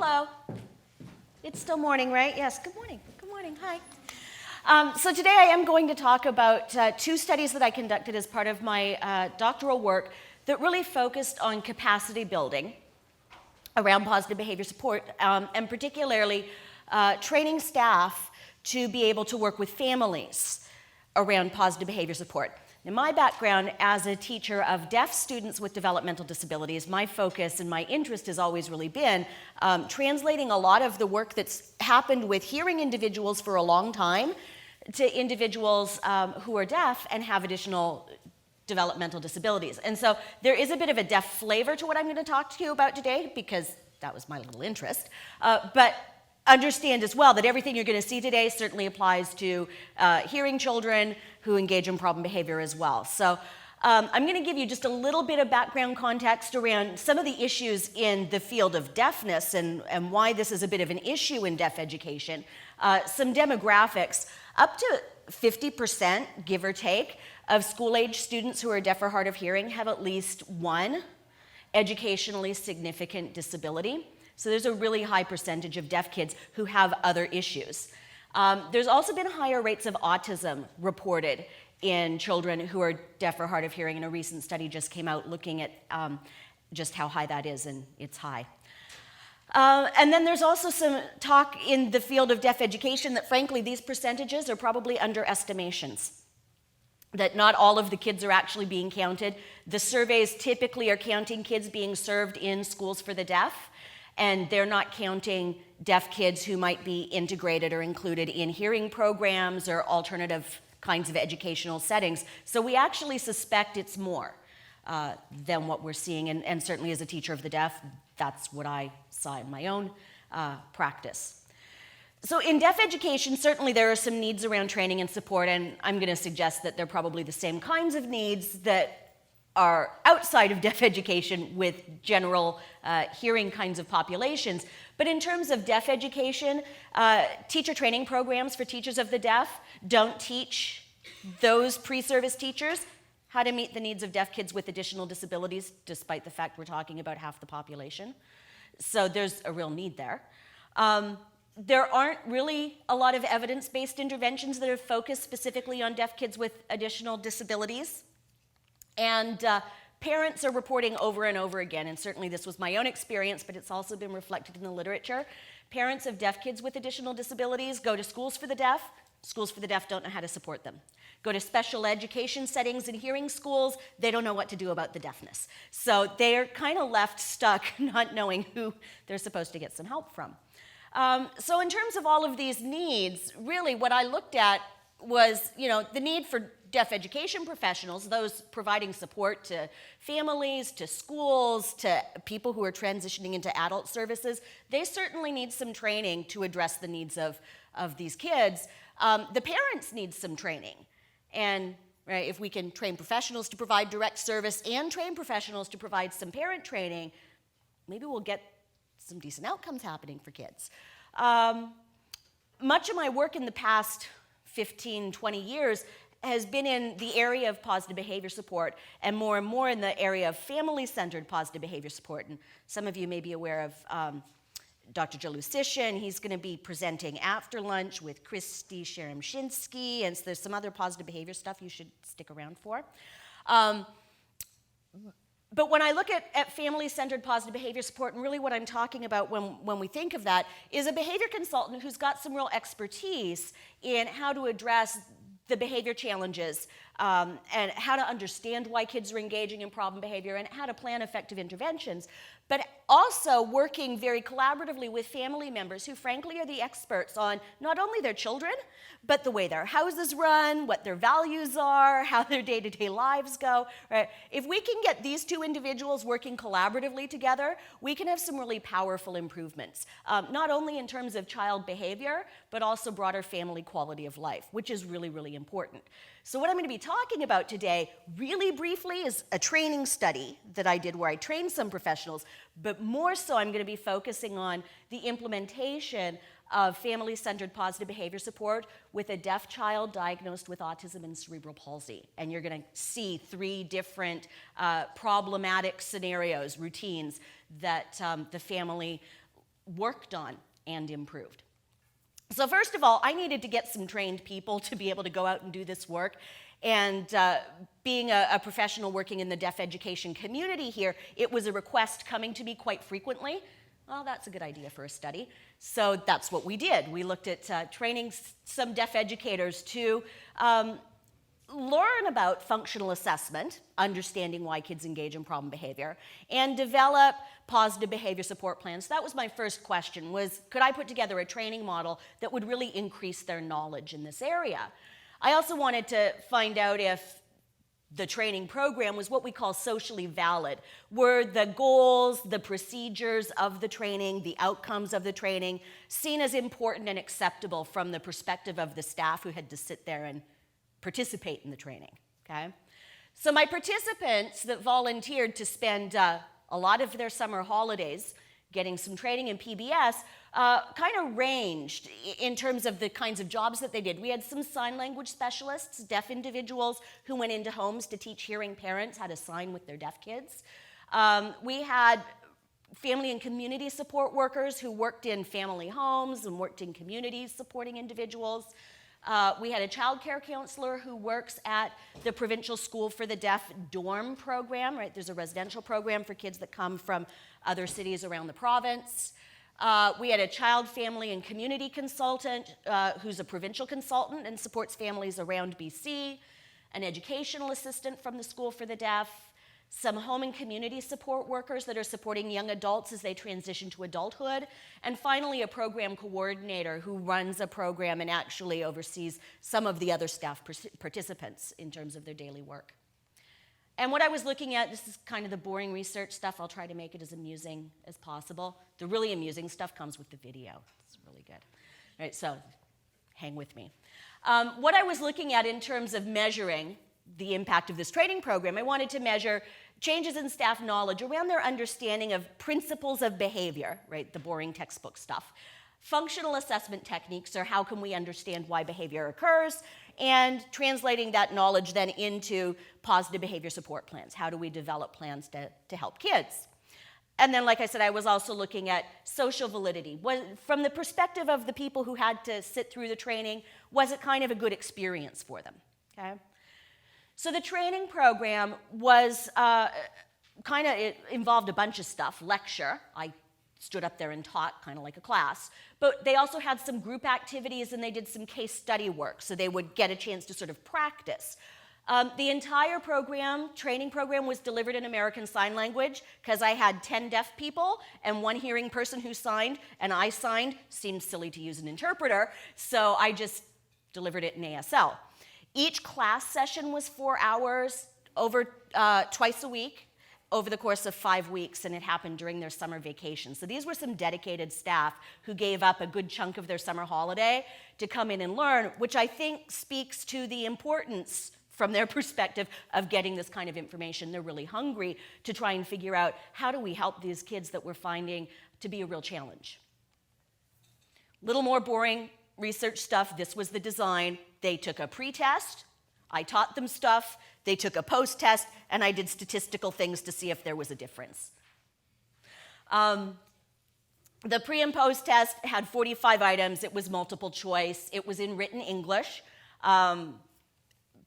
Hello. It's still morning, right? Yes, good morning. Good morning, hi. So today I am going to talk about two studies that I conducted as part of my doctoral work that really focused on capacity building around positive behavior support, and particularly training staff to be able to work with families around positive behavior support. In my background as a teacher of deaf students with developmental disabilities, my focus and my interest has always really been translating a lot of the work that's happened with hearing individuals for a long time to individuals who are deaf and have additional developmental disabilities. And so there is a bit of a deaf flavor to what I'm going to talk to you about today because that was my little interest. But understand as well that everything you're going to see today certainly applies to hearing children who engage in problem behavior as well. So I'm going to give you just a little bit of background context around some of the issues in the field of deafness and why this is a bit of an issue in deaf education. Some demographics, up to 50%, give or take, of school-age students who are deaf or hard of hearing have at least one educationally significant disability. So there's a really high percentage of deaf kids who have other issues. There's also been higher rates of autism reported in children who are deaf or hard of hearing, and a recent study just came out looking at just how high that is, and it's high. And then there's also some talk in the field of deaf education that frankly these percentages are probably underestimations, that not all of the kids are actually being counted. The surveys typically are counting kids being served in schools for the deaf, and they're not counting deaf kids who might be integrated or included in hearing programs or alternative kinds of educational settings. So we actually suspect it's more than what we're seeing, and certainly as a teacher of the deaf, that's what I saw in my own practice. So in deaf education, certainly there are some needs around training and support, and I'm going to suggest that they're probably the same kinds of needs that are outside of deaf education with general hearing kinds of populations. But in terms of deaf education, teacher training programs for teachers of the deaf don't teach those pre-service teachers how to meet the needs of deaf kids with additional disabilities, despite the fact we're talking about half the population. So there's a real need there. There aren't really a lot of evidence-based interventions that are focused specifically on deaf kids with additional disabilities. And parents are reporting over and over again, and certainly this was my own experience, but it's also been reflected in the literature. Parents of deaf kids with additional disabilities go to schools for the deaf. Schools for the deaf don't know how to support them. Go to special education settings and hearing schools, they don't know what to do about the deafness. So they're kind of left stuck not knowing who they're supposed to get some help from. So in terms of all of these needs, really what I looked at was, the need for deaf education professionals, those providing support to families, to schools, to people who are transitioning into adult services. They certainly need some training to address the needs of these kids. The parents need some training. And right, if we can train professionals to provide direct service and train professionals to provide some parent training, maybe we'll get some decent outcomes happening for kids. Much of my work in the past 15, 20 years has been in the area of positive behavior support and more in the area of family-centered positive behavior support. And some of you may be aware of Dr. Joe Lucician. He's going to be presenting after lunch with Christy Sheremshinsky, and so there's some other positive behavior stuff you should stick around for. But when I look at family-centered positive behavior support, and really what I'm talking about when we think of that is a behavior consultant who's got some real expertise in how to address the behavior challenges and how to understand why kids are engaging in problem behavior and how to plan effective interventions, but also working very collaboratively with family members who frankly are the experts on not only their children, but the way their houses run, what their values are, how their day-to-day lives go. Right? If we can get these two individuals working collaboratively together, we can have some really powerful improvements, not only in terms of child behavior, but also broader family quality of life, which is really, really important. So what I'm going to be talking about today, really briefly, is a training study that I did where I trained some professionals, but more so I'm going to be focusing on the implementation of family-centered positive behavior support with a deaf child diagnosed with autism and cerebral palsy. And you're going to see 3 different problematic scenarios, routines, that the family worked on and improved. So first of all, I needed to get some trained people to be able to go out and do this work. And being a professional working in the deaf education community here, it was a request coming to me quite frequently. Well, that's a good idea for a study. So that's what we did. We looked at training some deaf educators to learn about functional assessment, understanding why kids engage in problem behavior, and develop positive behavior support plans. That was my first question, was could I put together a training model that would really increase their knowledge in this area? I also wanted to find out if the training program was what we call socially valid. Were the goals, the procedures of the training, the outcomes of the training seen as important and acceptable from the perspective of the staff who had to sit there and participate in the training, okay? So my participants that volunteered to spend a lot of their summer holidays getting some training in PBS kind of ranged in terms of the kinds of jobs that they did. We had some sign language specialists, deaf individuals who went into homes to teach hearing parents how to sign with their deaf kids. We had family and community support workers who worked in family homes and worked in communities supporting individuals. We had a child care counselor who works at the Provincial School for the Deaf dorm program, right? There's a residential program for kids that come from other cities around the province. We had a child, family, and community consultant who's a provincial consultant and supports families around BC, an educational assistant from the School for the Deaf, some home and community support workers that are supporting young adults as they transition to adulthood, and finally a program coordinator who runs a program and actually oversees some of the other staff participants in terms of their daily work. And what I was looking at, this is kind of the boring research stuff. I'll try to make it as amusing as possible. The really amusing stuff comes with the video. It's really good. All right, so hang with me. What I was looking at in terms of measuring the impact of this training program, I wanted to measure changes in staff knowledge around their understanding of principles of behavior, right, the boring textbook stuff. Functional assessment techniques are how can we understand why behavior occurs, and translating that knowledge then into positive behavior support plans. How do we develop plans to help kids? And then, like I said, I was also looking at social validity. From the perspective of the people who had to sit through the training, was it kind of a good experience for them? Okay. So the training program was it involved a bunch of stuff. Lecture, I stood up there and taught kind of like a class. But they also had some group activities and they did some case study work, so they would get a chance to sort of practice. The entire program, training program, was delivered in American Sign Language because I had 10 deaf people and one hearing person who signed, and I signed. Seemed silly to use an interpreter, so I just delivered it in ASL. Each class session was 4 hours over twice a week over the course of 5 weeks, and it happened during their summer vacation. So these were some dedicated staff who gave up a good chunk of their summer holiday to come in and learn, which I think speaks to the importance from their perspective of getting this kind of information. They're really hungry to try and figure out how do we help these kids that we're finding to be a real challenge. Little more boring research stuff. This was the design. They took a pre-test, I taught them stuff, they took a post-test, and I did statistical things to see if there was a difference. The pre and post-test had 45 items. It was multiple choice. It was in written English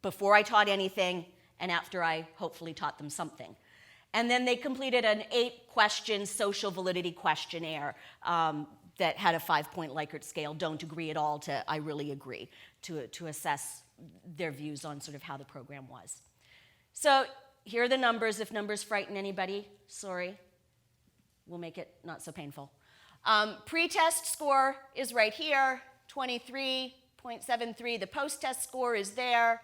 before I taught anything and after I hopefully taught them something. And then they completed an 8-question social validity questionnaire that had a 5-point Likert scale, don't agree at all to I really agree, to assess their views on sort of how the program was. So here are the numbers. If numbers frighten anybody, sorry, we'll make it not so painful. Pre-test score is right here, 23.73. The post-test score is there,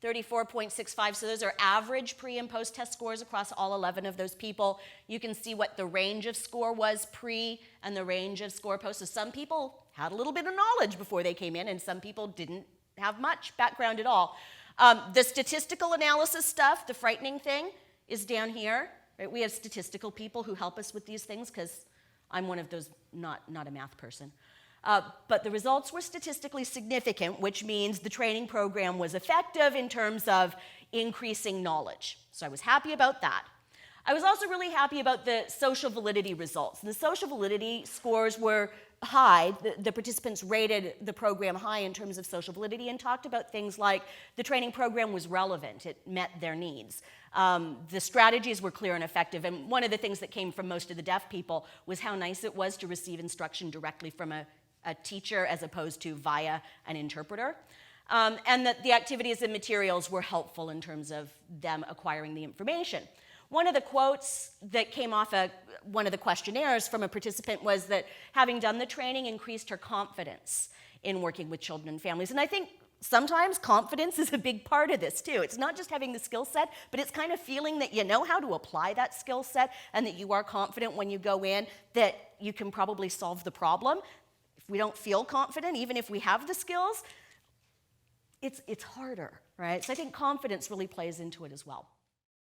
34.65. So those are average pre and post-test scores across all 11 of those people. You can see what the range of score was pre and the range of score post. So some people had a little bit of knowledge before they came in, and some people didn't have much background at all. The statistical analysis stuff, the frightening thing, is down here. Right? We have statistical people who help us with these things because I'm one of those not a math person. But the results were statistically significant, which means the training program was effective in terms of increasing knowledge. So I was happy about that. I was also really happy about the social validity results. The social validity scores were high. The participants rated the program high in terms of social validity and talked about things like the training program was relevant, it met their needs. The strategies were clear and effective, and one of the things that came from most of the deaf people was how nice it was to receive instruction directly from a teacher as opposed to via an interpreter. And that the activities and materials were helpful in terms of them acquiring the information. One of the quotes that came off one of the questionnaires from a participant was that having done the training increased her confidence in working with children and families. And I think sometimes confidence is a big part of this too. It's not just having the skill set, but it's kind of feeling that you know how to apply that skill set and that you are confident when you go in that you can probably solve the problem. If we don't feel confident, even if we have the skills, it's harder, right? So I think confidence really plays into it as well.